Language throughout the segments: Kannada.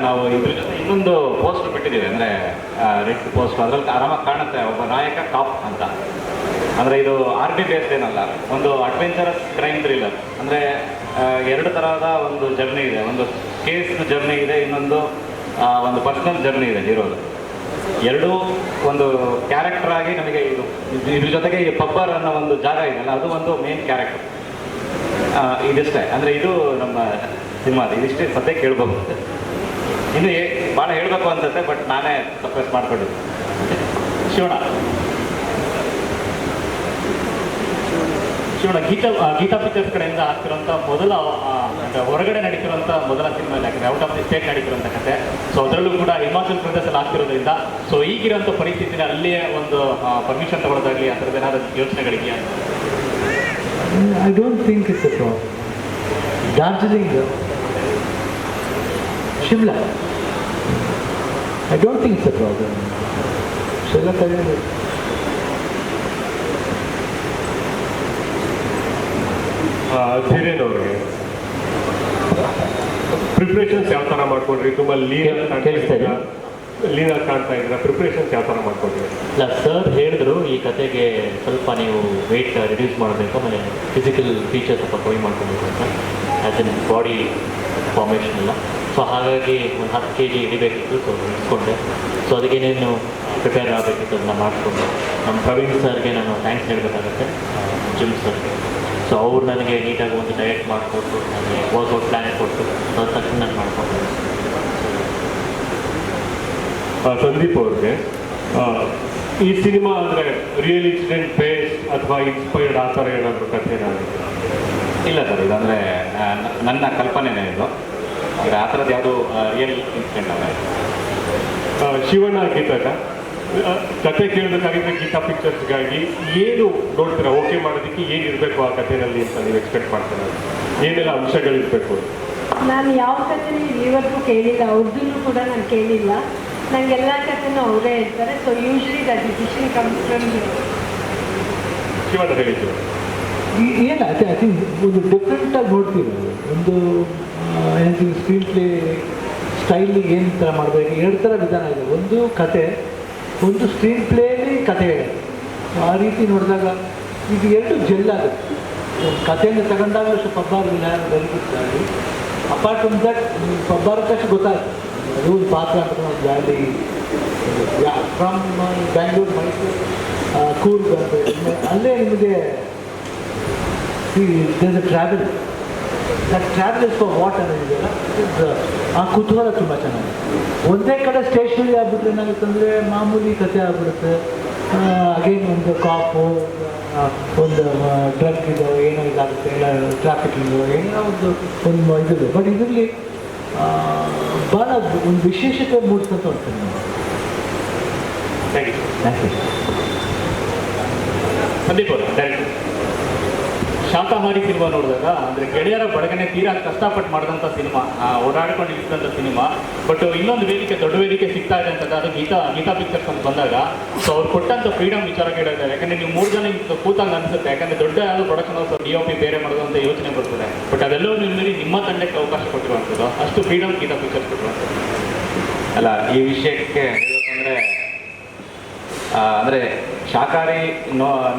ನಾವು ಇದ್ರ ಜೊತೆ ಇನ್ನೊಂದು ಪೋಸ್ಟ್ ಬಿಟ್ಟಿದ್ದೀವಿ, ಅಂದರೆ ರೆಡ್ ಪೋಸ್ಟ್. ಅದರಲ್ಲಿ ಆರಾಮಾಗಿ ಕಾಣುತ್ತೆ ಒಬ್ಬ ನಾಯಕ ಕಾಪ್ ಅಂತ. ಅಂದರೆ ಇದು RP ಬೇಸ್ಡ್ ಏನಲ್ಲ, ಒಂದು ಅಡ್ವೆಂಚರಸ್ ಕ್ರೈಮ್ ಥ್ರಿಲ್ಲರ್. ಅಂದರೆ ಎರಡು ಥರದ ಒಂದು ಜರ್ನಿ ಇದೆ. ಒಂದು ಕೇಸ್ ಜರ್ನಿ ಇದೆ, ಇನ್ನೊಂದು ಒಂದು ಪರ್ಸನಲ್ ಜರ್ನಿ ಇದೆ ಹೀರೋದು. ಎರಡೂ ಒಂದು ಕ್ಯಾರೆಕ್ಟರ್ ಆಗಿ ನಮಗೆ ಇದ್ರ ಜೊತೆಗೆ ಈ ಪಬ್ಬರ್ ಅನ್ನೋ ಒಂದು ಜಾಗ ಇದೆಯಲ್ಲ, ಅದು ಒಂದು ಮೇನ್ ಕ್ಯಾರೆಕ್ಟರ್. ಇದಿಷ್ಟೇ, ಅಂದರೆ ಇದು ನಮ್ಮ ಸಿನಿಮಾದ ಇದಿಷ್ಟೇ ಸದ್ಯಕ್ಕೆ ಹೇಳ್ಬೋದು. ಇನ್ನು ಭಾಳ ಹೇಳಬೇಕು ಅನ್ಸುತ್ತೆ, ಬಟ್ ನಾನೇ ಸಪ್ರೆಸ್ ಮಾಡ್ಕೊಂಡಿದ್ದೆ. ಶಿವಣ್ಣ ಗೀತಾ ಪಿಕ್ಚರ್ಸ್ ಕಡೆಯಿಂದ ಆಗ್ತಿರೋಂಥ ಮೊದಲ ಹೊರಗಡೆ ನಡೀತಿರುವಂಥ ಮೊದಲ ಸಿನಿಮಾ ಯಾಕಂದರೆ ಔಟ್ ಆಫ್ ದಿ ಸ್ಟೇಟ್ ನಡೀತಿರೋಂಥ ಕತೆ. ಸೊ ಅದರಲ್ಲೂ ಕೂಡ ಹಿಮಾಚಲ್ ಪ್ರದೇಶದಲ್ಲಿ ಆಗ್ತಿರೋದ್ರಿಂದ ಸೊ ಈಗಿರೋಂಥ ಪರಿಸ್ಥಿತಿನ ಅಲ್ಲಿಯೇ ಒಂದು ಪರ್ಮಿಷನ್ ತಗೊಳ್ಳೋದಾಗಲಿ ಆ ಥರದ್ದು ಏನಾದರೂ ಯೋಚನೆಗಳಿದೆಯಾ? I don't think it's a problem. Darjeeling, Shimla, I don't think it's a problem. Shimla Kajal. Dheeren ಅವ್ರಿಗೆ ಪ್ರಿಪ್ರೇಷನ್ಸ್ ಯಾವ ಥರ ಮಾಡ್ಕೊಂಡ್ರಿ? ತುಂಬ ಲೀನಾಗಿ ಕಾಣ್ತಾ ಇದ್ದೀರಾ, ಪ್ರಿಪ್ರೇಷನ್ಸ್ ಯಾವ ಥರ ಮಾಡ್ಕೊಂಡ್ರಿ? ಇಲ್ಲ ಸರ್ ಹೇಳಿದ್ರು ಈ ಕತೆಗೆ ಸ್ವಲ್ಪ ನೀವು ವೆಯ್ಟ್ ರಿಡ್ಯೂಸ್ ಮಾಡಬೇಕು, ಆಮೇಲೆ ಫಿಸಿಕಲ್ ಫೀಚರ್ಸ್ ಸ್ವಲ್ಪ ಕಮ್ಮಿ ಮಾಡ್ಕೊಬೇಕು ಅಂತ, ಆ್ಯಸ್ ಇನ್ ಬಾಡಿ ಫಾರ್ಮೇಷನ್ ಎಲ್ಲ. ಸೊ ಹಾಗಾಗಿ ಒಂದು 10 kg ಹಿಡಿಬೇಕಿತ್ತು. ಸೊ ಇಟ್ಕೊಂಡೆ. ಸೊ ಅದಕ್ಕೇನೇನು ಪ್ರಿಪೇರ್ ಆಗಬೇಕಿತ್ತು ಅದನ್ನ ಮಾಡಿಕೊಂಡು ನಮ್ಮ ಪ್ರವೀಣ್ ಸರ್ಗೆ ನಾನು ಥ್ಯಾಂಕ್ಸ್ ಹೇಳಬೇಕಾಗತ್ತೆ, ಜಿಮ್ ಸರ್ಗೆ. ಸೊ ಅವ್ರು ನನಗೆ ನೀಟಾಗಿ ಒಂದು ಡಯಟ್ ಮಾಡಿಕೊಟ್ಟು, ನನಗೆ ವರ್ಕೌಟ್ ಪ್ಲ್ಯಾನ್ ಕೊಟ್ಟು ಅದ್ರ ತಕ್ಷಣ ನಾನು ಮಾಡಿಕೊಂಡೆ. ಸಂದೀಪ್ ಅವ್ರಿಗೆ ಈ ಸಿನಿಮಾ ಅಂದರೆ ರಿಯಲ್ ಇನ್ಸಿಡೆಂಟ್ ಬೇಸ್ ಅಥವಾ ಇನ್ಸ್ಪೈರ್ಡ್ ಆ ಥರ ಏನಾದರೂ ಕಥೆ ಇಲ್ಲ ಸರ್, ಇದಂದರೆ ನನ್ನ ಕಲ್ಪನೆನೇ ಇದು. ಈಗ ಆ ಥರದ್ದು ಯಾವುದು ರಿಯಲ್ ಇನ್ಸಿಡೆಂಟ್ ಅಲ್ಲ. ಶಿವಣ್ಣ ಗೀತಾಗ ಕತೆ ಕೇಳಬೇಕಾಗಿದ್ರೆ ಗೀತಾ ಪಿಕ್ಚರ್ಸ್ಗಾಗಿ ಏನು ನೋಡ್ತೀರಾ? ಓಕೆ ಮಾಡೋದಕ್ಕೆ ಏನಿರಬೇಕು ಆ ಕಥೆಯಲ್ಲಿ ಅಂತ ನೀವು ಎಕ್ಸ್ಪೆಕ್ಟ್ ಮಾಡ್ತೀರಾ? ಏನೆಲ್ಲ ಅಂಶಗಳಿರಬೇಕು? ನಾನು ಯಾವ ಕಥೆನೂ ಇವತ್ತು ಕೇಳಿಲ್ಲ, ಅವ್ರದ್ದೂ ಕೂಡ ನಾನು ಕೇಳಿಲ್ಲ. ನನಗೆಲ್ಲ ಕಥೆನೂ ಅವರೇ ಹೇಳ್ತಾರೆ. So usually the decision comes from Shivanna ಹೇಳಿದ್ರು ಏನು ಐ ಥಿಂಕ್ ಒಂದು ಡಿಫ್ರೆಂಟಾಗಿ ನೋಡ್ತೀವಿ ನಾವು. ಒಂದು ಏನಂತೀವಿ ಸ್ಕ್ರೀನ್ ಪ್ಲೇ ಸ್ಟೈಲಿ ಏನು ಥರ ಮಾಡಬೇಕು, 2 ಥರ ವಿಧಾನ ಇದೆ. ಒಂದು ಕತೆ, ಒಂದು ಸ್ಕ್ರೀನ್ ಪ್ಲೇಲಿ ಕತೆ ಇದೆ. ಆ ರೀತಿ ನೋಡಿದಾಗ ಇದು 2 ಜೆಲ್ ಆಗುತ್ತೆ. ಕಥೆಯನ್ನು ತಗೊಂಡಾಗ ಅಷ್ಟು ಪಬ್ಬಾರ್ ವೆರಿ ಗುಡ್ ಆಗಿ. ಅಪಾರ್ಟ್ ಫ್ರಮ್ ದಟ್ ಪಬ್ಬಾರಕ್ಕಷ್ಟು ಗೊತ್ತಾಯ್ತು ಅದು ಒಂದು ಪಾತ್ರ ಅಂತ. ಒಂದು ವ್ಯಾಲಿ ಫ್ರಮ್ ಬ್ಯಾಂಗ್ಳೂರು, ಮೈಸೂರು, ಕೂರ್ಗ್ ಅಂತ ಅಲ್ಲೇ ನಿಮಗೆ travel travel is for what ಅನ್ನೋದಿದೆಯಲ್ಲ, ಆ ಕುತೂಹಲ ತುಂಬ ಚೆನ್ನಾಗಿದೆ. ಒಂದೇ ಕಡೆ ಸ್ಟೇಷನರಿ ಆಗ್ಬಿಟ್ರೆ ಏನಾಗುತ್ತೆ ಅಂದರೆ ಮಾಮೂಲಿ ಕತೆ ಆಗ್ಬಿಡುತ್ತೆ. ಅಗೇನ್ ಒಂದು ಕಾಪು, ಒಂದು ಡ್ರಗ್ ಇದು ಏನೋ ಇದಾಗುತ್ತೆ, ಇಲ್ಲ ಟ್ರಾಫಿಕಿಂಗು ಏನೋ ಒಂದು ಇದಿದೆ. ಬಟ್ ಇದರಲ್ಲಿ ಭಾಳ ಒಂದು ವಿಶೇಷತೆ ಮೂಡಿಸಂತ ಹೋಗ್ತೀನಿ ನಾನು. Thank you. ಸಂದೀಪ್ ಅವರು ಡೈರೆಕ್ಟರ್ ಶಾಕಾಹಾರಿ ಸಿನಿಮಾ ನೋಡಿದಾಗ ಅಂದರೆ ಗೆಳೆಯರ ಬಡಗನೆ ತೀರಾ ಕಷ್ಟಪಟ್ಟು ಮಾಡಿದಂಥ ಸಿನಿಮಾ, ಓಡಾಡ್ಕೊಂಡು ಇಳಿಸಿದಂಥ ಸಿನಿಮಾ. ಬಟ್ ಇನ್ನೊಂದು ವೇದಿಕೆ, ದೊಡ್ಡ ವೇದಿಕೆ ಸಿಗ್ತಾ ಇದೆ ಅಂತಂದರೆ ಅದು ಗೀತಾ ಪಿಕ್ಚರ್ಸ್ ಅಂತ ಬಂದಾಗ ಸೊ ಅವ್ರು ಕೊಟ್ಟಂಥ ಫ್ರೀಡಮ್ ವಿಚಾರ ಕೇಳಿದ್ದಾರೆ. ಯಾಕಂದರೆ ನೀವು 3 ಜನ ಕೂತಂಗೆ ಅನಿಸುತ್ತೆ, ಯಾಕಂದರೆ ದೊಡ್ಡ ಯಾವುದು ಪ್ರೊಡಕ್ಷನ್ ಹೌಸ್ DOP ಬೇರೆ ಮಾಡೋದು ಅಂತ ಯೋಚನೆ ಬರ್ತದೆ. ಬಟ್ ಅದೆಲ್ಲವೂ ಮೀರಿ ನಿಮ್ಮ ತಂಡಕ್ಕೆ ಅವಕಾಶ ಕೊಟ್ಟಿರುವಂಥದ್ದು, ಅಷ್ಟು ಫ್ರೀಡಮ್ ಗೀತಾ ಪಿಕ್ಚರ್ಸ್ ಕೊಟ್ಟಿರುವಂಥದ್ದು. ಅಲ್ಲ, ಈ ವಿಷಯಕ್ಕೆ ಹೇಳಬೇಕಂದ್ರೆ ಅಂದರೆ ಶಾಕಾಹಾರಿ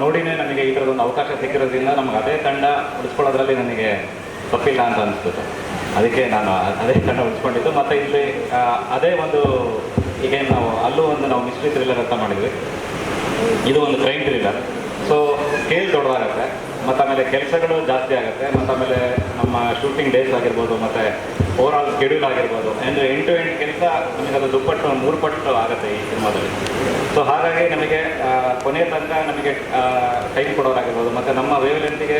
ನೋಡಿನೇ ನನಗೆ ಈ ಥರದೊಂದು ಅವಕಾಶ ಸಿಕ್ಕಿರೋದ್ರಿಂದ ನಮಗೆ ಅದೇ ತಂಡ ಉಳಿಸ್ಕೊಳ್ಳೋದ್ರಲ್ಲಿ ನನಗೆ ತಪ್ಪಿಲ್ಲ ಅಂತ ಅನಿಸ್ತು. ಅದಕ್ಕೆ ನಾನು ಅದೇ ತಂಡ ಉಳಿಸ್ಕೊಂಡಿದ್ದು. ಮತ್ತು ಇಲ್ಲಿ ಅದೇ ಒಂದು ಈಗೇನು ಅಲ್ಲೂ ನಾವು ಮಿಸ್ಟ್ರಿ ಥ್ರಿಲ್ಲರ್ ಅಂತ ಮಾಡಿದ್ವಿ, ಇದು ಒಂದು ಕ್ರೈಮ್ ಥ್ರಿಲ್ಲರ್. ಸೊ ಸ್ಕೇಲ್ ದೊಡ್ಡದಾಗುತ್ತೆ, ಮತ್ತು ಆಮೇಲೆ ಕೆಲಸಗಳು ಜಾಸ್ತಿ ಆಗುತ್ತೆ, ಮತ್ತು ಆಮೇಲೆ ನಮ್ಮ ಶೂಟಿಂಗ್ ಡೇಸ್ ಆಗಿರ್ಬೋದು, ಮತ್ತು ಓವರಾಲ್ ಶೆಡ್ಯೂಲ್ ಆಗಿರ್ಬೋದು, ಅಂದರೆ 8 to 8 ಕೆಲಸ ನಮಗೆ ಅದು 2 ಪಟ್ಟು 3 ಪಟ್ಟು ಆಗುತ್ತೆ ಈ ಸಿನಿಮಾದಲ್ಲಿ. ಸೊ ಹಾಗಾಗಿ ನಮಗೆ ಕೊನೆಯ ತನಕ ನಮಗೆ ಟೈಮ್ ಕೊಡೋರಾಗಿರ್ಬೋದು, ಮತ್ತು ನಮ್ಮ ವೇವ್ಲೆಂತ್ಗೆ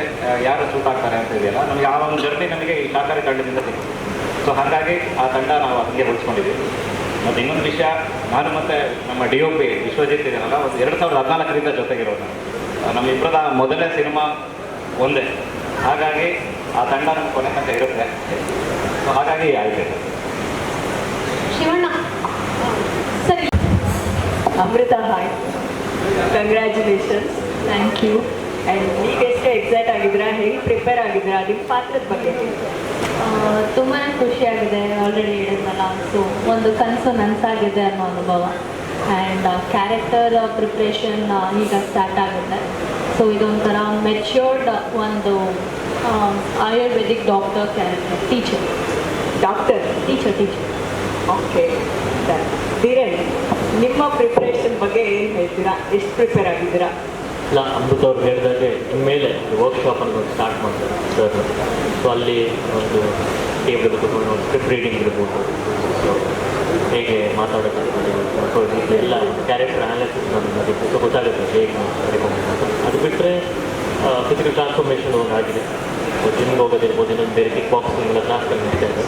ಯಾರು ಸೂಟ್ ಆಗ್ತಾರೆ ಅಂತ ಇದೆಯಲ್ಲ, ನಮಗೆ ಆ ಒಂದು ಜರ್ನಿ ನಮಗೆ ಈ ಶಾಕಾರಿ ತಂಡದಿಂದ ಸಿಕ್ಕಿದೆ. ಸೊ ಹಾಗಾಗಿ ಆ ತಂಡ ನಾವು ಹಂಗೆ ಉಳಿಸ್ಕೊಂಡಿದ್ದೀವಿ. ಮತ್ತು ಇನ್ನೊಂದು ವಿಷಯ, ನಾನು ಮತ್ತು ನಮ್ಮ DOP ವಿಶ್ವಜಿತ್ ಇದೆಯಲ್ಲ, ಒಂದು 2014ರಿಂದ ಜೊತೆಗಿರೋದು. ನಮ್ಮಿಬ್ಬರದ ಮೊದಲನೇ ಸಿನಿಮಾ ಒಂದೇ, ಹಾಗಾಗಿ ಆ ತಂಡ ನಮ್ಮ ಕೊನೆ ತನಕ ಇರುತ್ತೆ. ಸೊ ಹಾಗಾಗಿ ಆಯ್ತು. ಶಿವಣ್ಣ ಸರಿ. Amrutha, hi, congratulations, thank you. And ನೀವೆಷ್ಟು ಎಕ್ಸೈಟ್ ಆಗಿದ್ದೀರಾ, ಹೇಗೆ ಪ್ರಿಪೇರ್ ಆಗಿದ್ದೀರಾ, ನಿಮ್ಮ ಪಾತ್ರದ ಬಗ್ಗೆ ತುಂಬಾ ಖುಷಿಯಾಗಿದೆ, ಆಲ್ರೆಡಿ ಹೇಳಿದ್ನಲ್ಲ. ಸೊ ಒಂದು ಕನಸು ನನಸಾಗಿದೆ ಅನ್ನೋ ಅನುಭವ. ಆ್ಯಂಡ್ ಕ್ಯಾರೆಕ್ಟರ್ ಪ್ರಿಪ್ರೇಷನ್ ಈಗ ಸ್ಟಾರ್ಟ್ ಆಗುತ್ತೆ. ಸೊ ಇದೊಂಥರ ಮೆಚ್ಯೂರ್ಡ್ ಒಂದು Ayurvedic doctor character, teacher teacher. Okay sir, Dheeran, ನಿಮ್ಮ ಪ್ರಿಪ್ರೇಷನ್ ಬಗ್ಗೆ ಏನು ಹೇಳ್ತೀರಾ? ಎಷ್ಟು ಪ್ರಿಪೇರ್ ಆಗಿದ್ದೀರಾ? ಇಲ್ಲ, ಅಮೃತ ಅವ್ರು ಹೇಳಿದಾಗೆ ಇನ್ಮೇಲೆ ವರ್ಕ್ಶಾಪನ್ನು ಸ್ಟಾರ್ಟ್ ಮಾಡ್ತಾರೆ ಸರ್. ಸೊ ಅಲ್ಲಿ ಒಂದು ಟೇಬಲ್ ಕೂತ್ಕೊಂಡು ಸ್ಕ್ರಿಪ್ಟ್ ರೀಡಿಂಗ್ ಇರ್ಬೋದು, ಸೊ ಹೇಗೆ ಮಾತಾಡೋಕ್ಕಾಗ್ತದೆ, ಸೊ ಎಲ್ಲ ಕ್ಯಾರೆಕ್ಟರ್ ಅನಾಲಿಸಿಸ್ ನಮಗೆ ಗೊತ್ತಾಗುತ್ತೆ ಹೇಗೆ ಅಂತ. ಅದು ಬಿಟ್ಟರೆ ಫಿಸಿಕಲ್ ಟ್ರಾನ್ಸ್ಫಾರ್ಮೇಷನ್ ಒಂದು ಆಗಿದೆ. ಸೊ ಜಿಮ್ಗೆ ಹೋಗೋದಿರ್ಬೋದು, ಇನ್ನೊಂದು ಬೇರೆ ಕಿಕ್ ಬಾಕ್ಸಿಂಗ್ ಎಲ್ಲ ಕ್ಲಾಸ್ಗಳು ನಡೀತಾ ಇದೆ.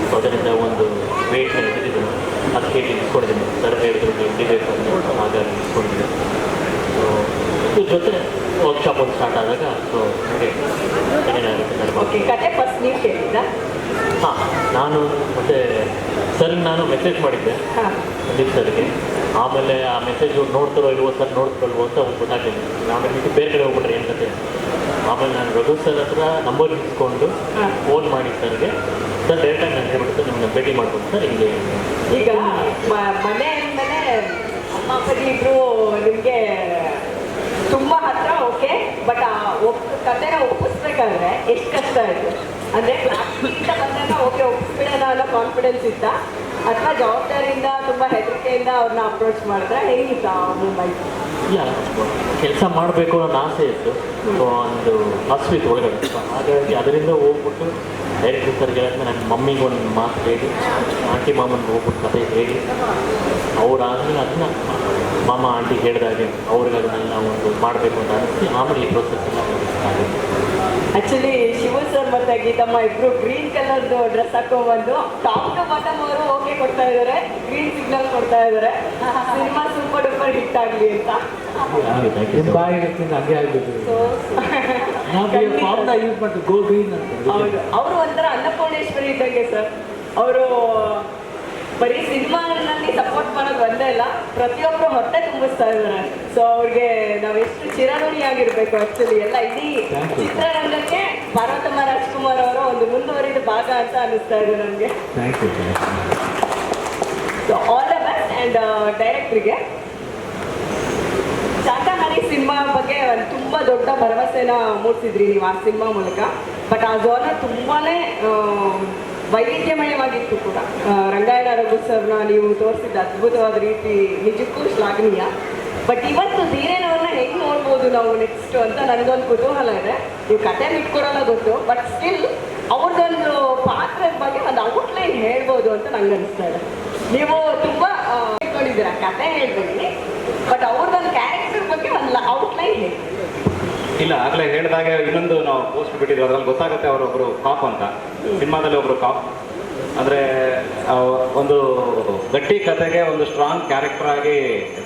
ಸೊ ಅದರಿಂದ ಒಂದು ವೆಯ್ಟ್ನ ಹಿಡಿದಿದ್ದೀನಿ, 10 kg ಇಸ್ಕೊಂಡಿದ್ದೀನಿ. ಸರ್ ಹೇಳಿದ್ರು ಹಿಡಿಬೇಕು ಅಂತ, ಹಾಗಾಗಿ ಇಸ್ಕೊಂಡಿದ್ದೆ. ಸೊ ಇದ್ರ ಜೊತೆ ವರ್ಕ್ಶಾಪ್ ಒಂದು ಸ್ಟಾರ್ಟ್ ಆದಾಗ ಸೊ ಹಾಗೆ ಏನೇನಾಗುತ್ತೆ ಓಕೆ, ಕತೆ ಫಸ್ಟ್ ನೀವು ಕೇಳಿದ್ರಾ? ಹಾಂ, ನಾನು ಮತ್ತು ಸರ್ಗೆ ನಾನು ಮೆಸೇಜ್ ಮಾಡಿದ್ದೆ, ಹಾಂ, ಸಂದೀಪ್ ಸರ್ಗೆ. ಆಮೇಲೆ ಆ ಮೆಸೇಜ್ ನೋಡ್ತಾರೋ ಇಲ್ವೋ ಸರ್, ನೋಡ್ತಾರಲ್ವೋ ಅಂತ ಒಂದು ಗೊತ್ತಾಗಲಿಲ್ಲ. ಆಮೇಲೆ ಬಿಟ್ಟು ಬೇರೆ ಕಡೆ ಹೋಗ್ಬಿಟ್ರೆ ಏನು ಕತೆ. ಆಮೇಲೆ ನಾನು ರಘು ಸರ್ ಹತ್ರ ನಂಬರ್ ಇಸ್ಕೊಂಡು ಫೋನ್ ಮಾಡಿ ಸರ್ಗೆ, ಸರ್ ಡೈರೆಕ್ಟಾಗಿ ನಾನು ಹೇಳ್ಬಿಟ್ಟು ನಿಮ್ಮನ್ನ ಭೇಟಿ ಮಾಡ್ಬೋದು ಸರ್ ಹಿಂಗೆ. ಈಗ ಮನೆ ಅಂದಮೇಲೆ ಅಮ್ಮ ಅಪ್ಪಾಜಿ ಇಬ್ರು ನಿಮಗೆ ತುಂಬ ಹತ್ರ, ಓಕೆ. ಬಟ್ ಆ ಕತೆನ ಒಪ್ಪಿಸ್ಬೇಕಾದ್ರೆ ಎಷ್ಟು ಕಷ್ಟ ಆಯಿತು? ಅಂದರೆ ಕ್ಲಾಸ್ಗಿಂತ ಬಂದಾಗ ಓಕೆ ಒಪ್ಪಿಸ್ಬಿಡೋಣ ಅನ್ನೋ ಕಾನ್ಫಿಡೆನ್ಸ್ ಇತ್ತ, ಅಥವಾ ಜವಾಬ್ದಾರಿಯಿಂದ ತುಂಬ ಹೆದರಿಕೆಯಿಂದ ಅವ್ರನ್ನ ಅಪ್ರೋಚ್ ಮಾಡಿದ್ರೆ ಹೇಗಿತ್ತು ಆ ಮೂಮೆಂಟ್? ಇಲ್ಲ, ಕೆಲಸ ಮಾಡಬೇಕು ಅನ್ನೋ ಆಸೆ ಇತ್ತು. ಸೊ ಒಂದು ಹಸ್ವಿತ್ತು ಒಳಗಡೆ. ಸೊ ಹಾಗಾಗಿ ಅದರಿಂದ ಹೋಗ್ಬಿಟ್ಟು ಡೈರೆಕ್ಟರ್ ಸರ್ಗೆ ಹೇಳಿದ್ಮೇಲೆ ನನ್ನ ಮಮ್ಮಿಗೆ ಒಂದು ಮಾತು ಹೇಳಿ, ಆಂಟಿ ಮಾಮನಿಗೆ ಹೋಗ್ಬಿಟ್ಟು ಕತೆ ಹೇಳಿ, ಅವರಾದ್ಮೇಲೆ ಅದನ್ನ ಮಾಮ ಆಂಟಿ ಹೇಳಿದಾಗೆ ಅವ್ರಿಗೆ ಅದನ್ನೆಲ್ಲ ಒಂದು ಮಾಡಬೇಕು ಅಂತ ಅನಿಸಿ ಆಮೇಲೆ ಈ ಪ್ರೋಸೆಸ್ ಎಲ್ಲ ಆಗಿದೆ. ಆಕ್ಚುಲಿ ಶಿವ ಸರ್ ಮತ್ತೆ ಗೀತಮ್ಮ ಇಬ್ರು ಗ್ರೀನ್ ಕಲರ್ದು ಡ್ರೆಸ್ ಹಾಕೊಂಡ್ಬಂದು ಟಾಪ್ ಟು ಬಾಟಮ್ ಅವರು ಓಕೆ ಕೊಡ್ತಾ ಇದ್ದಾರೆ, ಗ್ರೀನ್ ಸಿಗ್ನಲ್ ಕೊಡ್ತಾ ಇದ್ದಾರೆ, ಸಿನಿಮಾ ಸೂಪರ್ ಡೂಪರ್ ಹಿಟ್ ಆಗಲಿ ಅಂತ. ನಿಮ್ಮ ಬಾಯಿಗೆ ಹಂಗೆ ಆಗ್ಬಿಟ್ಟು ನಾವು ಫಾರ್ಮ್ನ ಯೂಸ್ ಮಾಡ್ತೀವಿ, ಗೋ ಗ್ರೀನ್ ಅಂತ. ಹೌದು, ಅವರು ಒಂಥರ ಅನ್ನಪೂರ್ಣೇಶ್ವರಿ ಇದ್ದಂಗೆ ಸರ್. ಅವರು ಬರೀ ಸಿನಿಮಾನಲ್ಲಿ ಸಪೋರ್ಟ್ ಮಾಡೋದು ಒಂದೇ ಇಲ್ಲ, ಪ್ರತಿಯೊಬ್ಬರು ಹೊಟ್ಟೆ ತುಂಬಿಸ್ತಾ ಇದ್ದಾರೆ. ಸೊ ಅವ್ರಿಗೆ ನಾವೆಷ್ಟು ಚಿರಋಣಿಯಾಗಿರ್ಬೇಕು. ಆ್ಯಕ್ಚುಲಿ ಎಲ್ಲ ಇಡೀ ಚಿತ್ರರಂಗಕ್ಕೆ ಪಾರ್ವತಮ್ಮ ರಾಜ್ಕುಮಾರ್ ಅವರ ಒಂದು ಮುಂದುವರಿದ ಭಾಗ ಅಂತ ಅನ್ನಿಸ್ತಾ ಇದೆ ನನಗೆ. Thank you. So all the best. And ಡೈರೆಕ್ಟ್ರಿಗೆ ಶಾಕಾಹಾರಿ ಸಿನಿಮಾ ಬಗ್ಗೆ ಒಂದು ತುಂಬ ದೊಡ್ಡ ಭರವಸೆನ ಮೂಡಿಸಿದ್ರಿ ನೀವು ಆ ಸಿನಿಮಾ ಮೂಲಕ. ಬಟ್ ಆ ಜೋನರ್ ತುಂಬಾ ವೈವಿಧ್ಯಮಯವಾಗಿತ್ತು ಕೂಡ. ರಂಗಾಯಣ ರಘು ಸರ್ನ ನೀವು ತೋರಿಸಿದ ಅದ್ಭುತವಾದ ರೀತಿ ನಿಜಕ್ಕೂ ಶ್ಲಾಘನೀಯ. ಬಟ್ ಇವತ್ತು ಧೀರೇನ್ ಅವ್ರನ್ನ ಹೆಂಗೆ ನೋಡ್ಬೋದು ನಾವು ನೆಕ್ಸ್ಟ್ ಅಂತ ನನಗೊಂದು ಕುತೂಹಲ ಇದೆ. ನೀವು ಕತೆ ಬಿಟ್ಕೊಡಲ್ಲ ಗೊತ್ತು, ಬಟ್ ಸ್ಟಿಲ್ ಅವ್ರದ್ದೊಂದು ಪಾತ್ರದ ಬಗ್ಗೆ ಒಂದು ಔಟ್ಲೈನ್ ಹೇಳ್ಬೋದು ಅಂತ ನಂಗೆ ಅನಿಸ್ತಾ ಇದೆ. ನೀವು ತುಂಬ ಇಟ್ಕೊಂಡಿದ್ದೀರ ಕತೆ ಹೇಳ್ಬೇಡಿ, ಬಟ್ ಅವ್ರದ್ದೊಂದು ಕ್ಯಾರೆಕ್ಟರ್ ಬಗ್ಗೆ ಒಂದು ಔಟ್ಲೈನ್ ಹೇಳಿ. ಇಲ್ಲ, ಆಗಲೇ ಹೇಳಿದಾಗ ಇನ್ನೊಂದು ನಾವು ಪೋಸ್ಟ್ ಬಿಟ್ಟಿದ್ವಿ, ಅದರಲ್ಲಿ ಗೊತ್ತಾಗುತ್ತೆ ಅವರೊಬ್ಬರು ಕಾಪ್ ಅಂತ. ಸಿನಿಮಾದಲ್ಲಿ ಒಬ್ಬರು ಕಾಪ್ ಅಂದರೆ ಒಂದು ಗಟ್ಟಿ ಕತೆಗೆ ಒಂದು ಸ್ಟ್ರಾಂಗ್ ಕ್ಯಾರೆಕ್ಟರ್ ಆಗಿ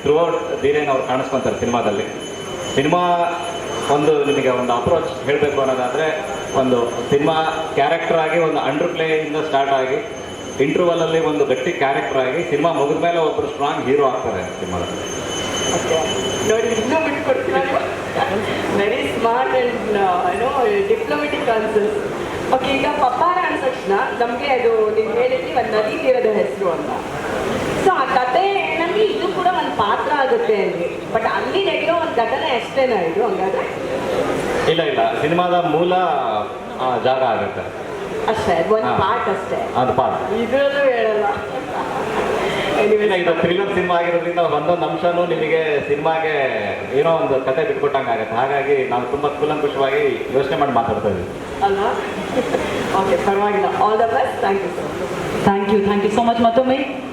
ಥ್ರೂಔಟ್ ಧೀರೇನ್ ಅವ್ರು ಕಾಣಿಸ್ಕೊಂತಾರೆ ಸಿನಿಮಾದಲ್ಲಿ. ಸಿನಿಮಾ ಒಂದು ನಿಮಗೆ ಒಂದು ಅಪ್ರೋಚ್ ಹೇಳಬೇಕು ಅನ್ನೋದಾದರೆ, ಒಂದು ಸಿನಿಮಾ ಕ್ಯಾರೆಕ್ಟರ್ ಆಗಿ ಒಂದು ಅಂಡರ್ ಪ್ಲೇಯಿಂದ ಸ್ಟಾರ್ಟ್ ಆಗಿ ಇಂಟರ್ವಲಲ್ಲಿ ಒಂದು ಗಟ್ಟಿ ಕ್ಯಾರೆಕ್ಟರ್ ಆಗಿ ಸಿನಿಮಾ ಮುಗಿದ ಮೇಲೆ ಒಬ್ಬರು ಸ್ಟ್ರಾಂಗ್ ಹೀರೋ ಆಗ್ತಾರೆ ಸಿನಿಮಾದಲ್ಲಿ. ನೋಡಿ, ಇನ್ನೂ ಬಿಟ್ಕೊಡ್ತೀವಿ. ವೆರಿ ಸ್ಮಾರ್ಟ್ ಆ್ಯಂಡ್ ಏನೋ ಡಿಪ್ಲೊಮೆಟಿಕ್ ಆನ್ಸರ್ಸ್. ಓಕೆ, ಈಗ ಪಪ್ಪಾರ ಅಂದ ತಕ್ಷಣ ನಮಗೆ ಅದು ನೀವು ಹೇಳಿದ್ರಿ ಒಂದು ನದಿ ತೀರದ ಹೆಸರು ಅಂತ. ಸೊ ಆ ಕಥೆನಲ್ಲಿ ಇದು ಕೂಡ ಒಂದು ಪಾತ್ರ ಆಗುತ್ತೆ ಅಂದ್ರಿ, ಬಟ್ ಅಲ್ಲಿ ನಡೆಯೋ ಒಂದು ಘಟನೆ ಅಷ್ಟೇನಾ ಇದು ಹಂಗಾದ್ರೆ? ಇಲ್ಲ, ಸಿನಿಮಾದ ಮೂಲ ಜಾಗ ಆಗುತ್ತೆ ಅಷ್ಟೇ, ಒಂದು ಪಾರ್ಟ್ ಅಷ್ಟೇ, ಅದು ಪಾರ್ಟ್. ಇದರಲ್ಲೂ ಹೇಳಲ್ಲ. ಇಲ್ಲ, ಇದು ಥ್ರಿಲ್ಲರ್ ಸಿನಿಮಾ ಆಗಿರೋದ್ರಿಂದ ಒಂದೊಂದು ಅಂಶನೂ ನಿಮಗೆ ಸಿನಿಮಾಗೆ ಏನೋ ಒಂದು ಕತೆ ಬಿಟ್ಕೊಟ್ಟಂಗೆ ಆಗುತ್ತೆ. ಹಾಗಾಗಿ ನಾವು ತುಂಬ ಕೂಲಂಕುಷವಾಗಿ ಯೋಚನೆ ಮಾಡಿ ಮಾತಾಡ್ತಾ ಇದ್ದೀವಿ ಅಲ್ವಾ? ಓಕೆ, ಪರವಾಗಿಲ್ಲ. All the best. Thank you sir. Thank you so much ಮತ್ತೊಮ್ಮೆ.